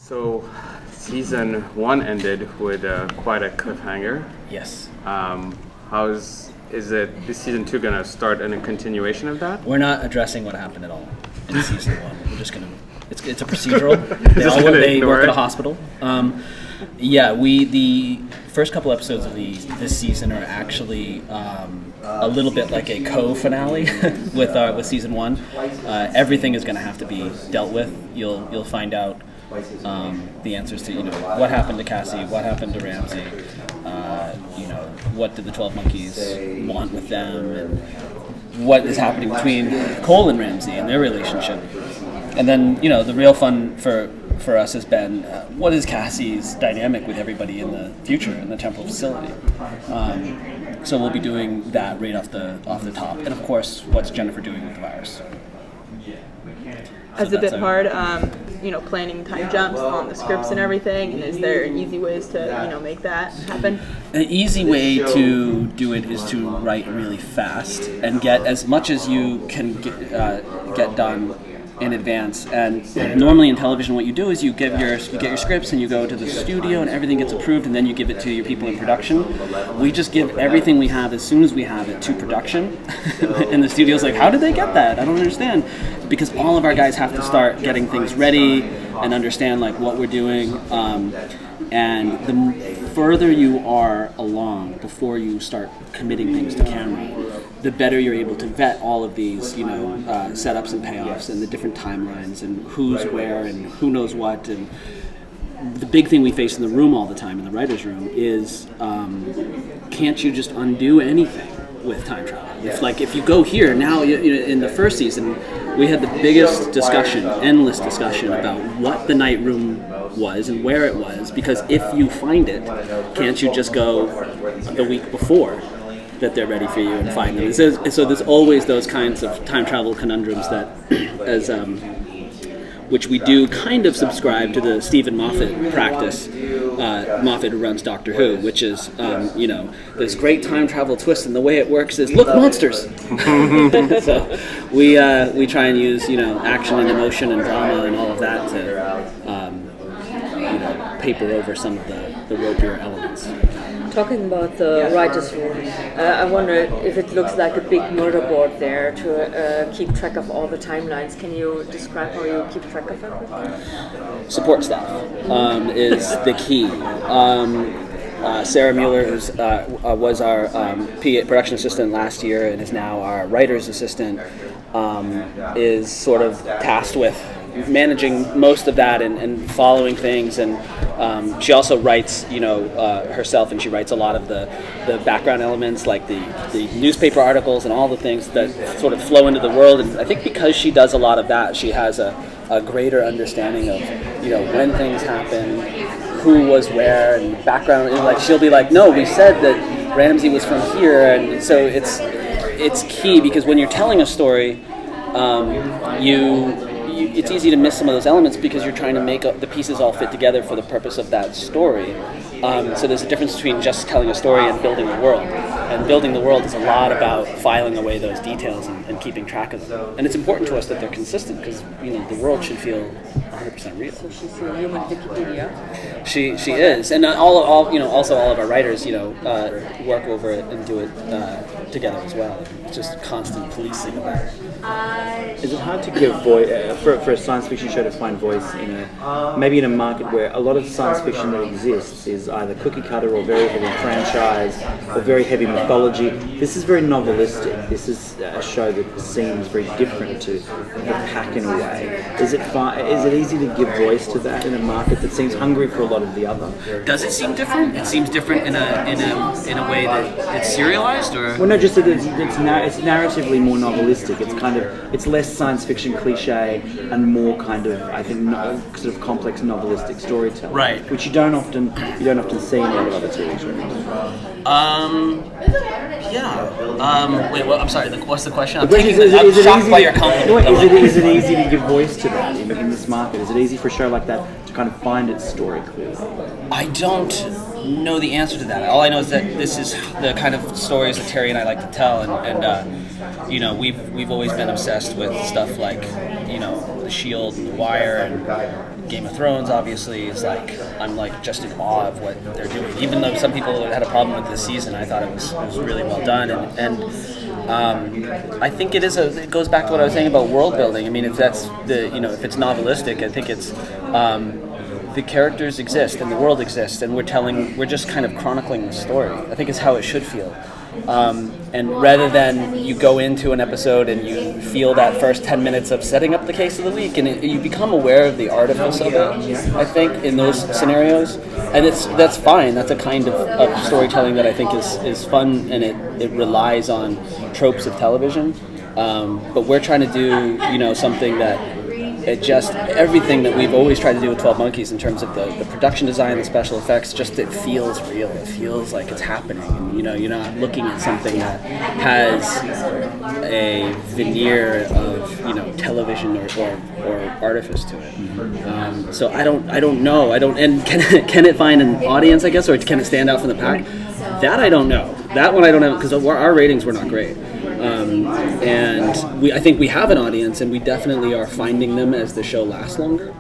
So, season 1 ended with quite a cliffhanger. Yes. Is it this season 2 gonna start in a continuation of that? We're not addressing what happened at all in season 1. We're just gonna. It's a procedural. They work at a hospital. The first couple episodes of this season are actually a little bit like a co-finale with season 1. Everything is going to have to be dealt with. You'll find out the answers to what happened to Cassie, what happened to Ramsey, what did the 12 Monkeys want with them, and what is happening between Cole and Ramsey and their relationship. And then the real fun for us has been what is Cassie's dynamic with everybody in the future in the temporal facility. So we'll be doing that right off the top, and of course, what's Jennifer doing with the virus? It's a bit hard, planning time jumps on the scripts and everything. And is there easy ways to make that happen? An easy way to do it is to write really fast and get as much as you can get done in advance. And normally in television, what you do is you get your scripts and you go to the studio and everything gets approved, and then you give it to your people in production. We just give everything we have as soon as we have it to production, and the studio's like, how did they get that? I don't understand. Because all of our guys have to start getting things ready and understand what we're doing. And the further you are along before you start committing things to camera, the better you're able to vet all of these, setups and payoffs and the different timelines and who's where and who knows what. And the big thing we face in the room all the time, in the writer's room, is can't you just undo anything with time travel? If you go here now, in the first season, we had the biggest discussion, endless discussion about what the night room was and where it was, because if you find it, can't you just go the week before that they're ready for you and find them? So there's always those kinds of time travel conundrums that, which we do kind of subscribe to the Stephen Moffat practice. Moffat, who runs Doctor Who, which is, this great time travel twist, and the way it works is, look, monsters! So we try and use, action and emotion and drama and all of that to, paper over some of the ropier elements. Talking about the writer's room, I wonder if it looks like a big murder board there to keep track of all the timelines. Can you describe how you keep track of it? Support staff is the key. Sarah Mueller, who was our production assistant last year and is now our writer's assistant, is sort of tasked with managing most of that and following things, and she also writes herself, and she writes a lot of the background elements, like the newspaper articles and all the things that sort of flow into the world. And I think because she does a lot of that, she has a greater understanding of when things happen, who was where, and background. And she'll be like, no, we said that Ramsey was from here. And so it's key, because when you're telling a story, it's easy to miss some of those elements because you're trying to make the pieces all fit together for the purpose of that story. So there's a difference between just telling a story and building a world. And building the world is a lot about filing away those details and keeping track of them. And it's important to us that they're consistent, because the world should feel 100% real. So she's a human Wikipedia. She is, and also all of our writers work over it and do it together as well. It's just constant policing of that. Is it hard to give voice for a science fiction show to find voice maybe in a market where a lot of science fiction that exists is either cookie cutter or very heavy franchise or very heavy mythology? This is very novelistic. This is a show that seems very different to the pack in a way. Is it easy to give voice to that in a market that seems hungry for a lot of the other? Does it seem different? It seems different in a way that it's serialized, or? Well, no, just that it's narratively more novelistic. It's less science fiction cliche and more kind of, I think, sort of complex novelistic storytelling, right? Which you don't often see in a lot of other TV shows. Wait, I'm sorry. What's the question? I'm shocked by your compliment. Is it easy to give voice to that in this market? Is it easy for a show like that to kind of find its story clearly? I don't know the answer to that. All I know is that this is the kind of stories that Terry and I like to tell, and we've always been obsessed with stuff like The Shield and The Wire and Game of Thrones, obviously, is like I'm like just in awe of what they're doing. Even though some people had a problem with this season, I thought it was really well done, and I think it goes back to what I was saying about world building. I mean, if that's if it's novelistic, I think it's the characters exist and the world exists, and we're just kind of chronicling the story. I think it's how it should feel. And rather than you go into an episode and you feel that first 10 minutes of setting up the case of the week, and you become aware of the artifice of it, I think, in those scenarios. And that's fine. That's a kind of storytelling that I think is fun, and it relies on tropes of television. But we're trying to do, something that everything that we've always tried to do with 12 Monkeys in terms of the production design, the special effects, just it feels real. It feels like it's happening. And, you're not looking at something that has a veneer of, television or artifice to it. So I don't know. And can it find an audience, I guess, or can it stand out from the pack? That I don't know. That one I don't know, because our ratings were not great. And I think we have an audience, and we definitely are finding them as the show lasts longer.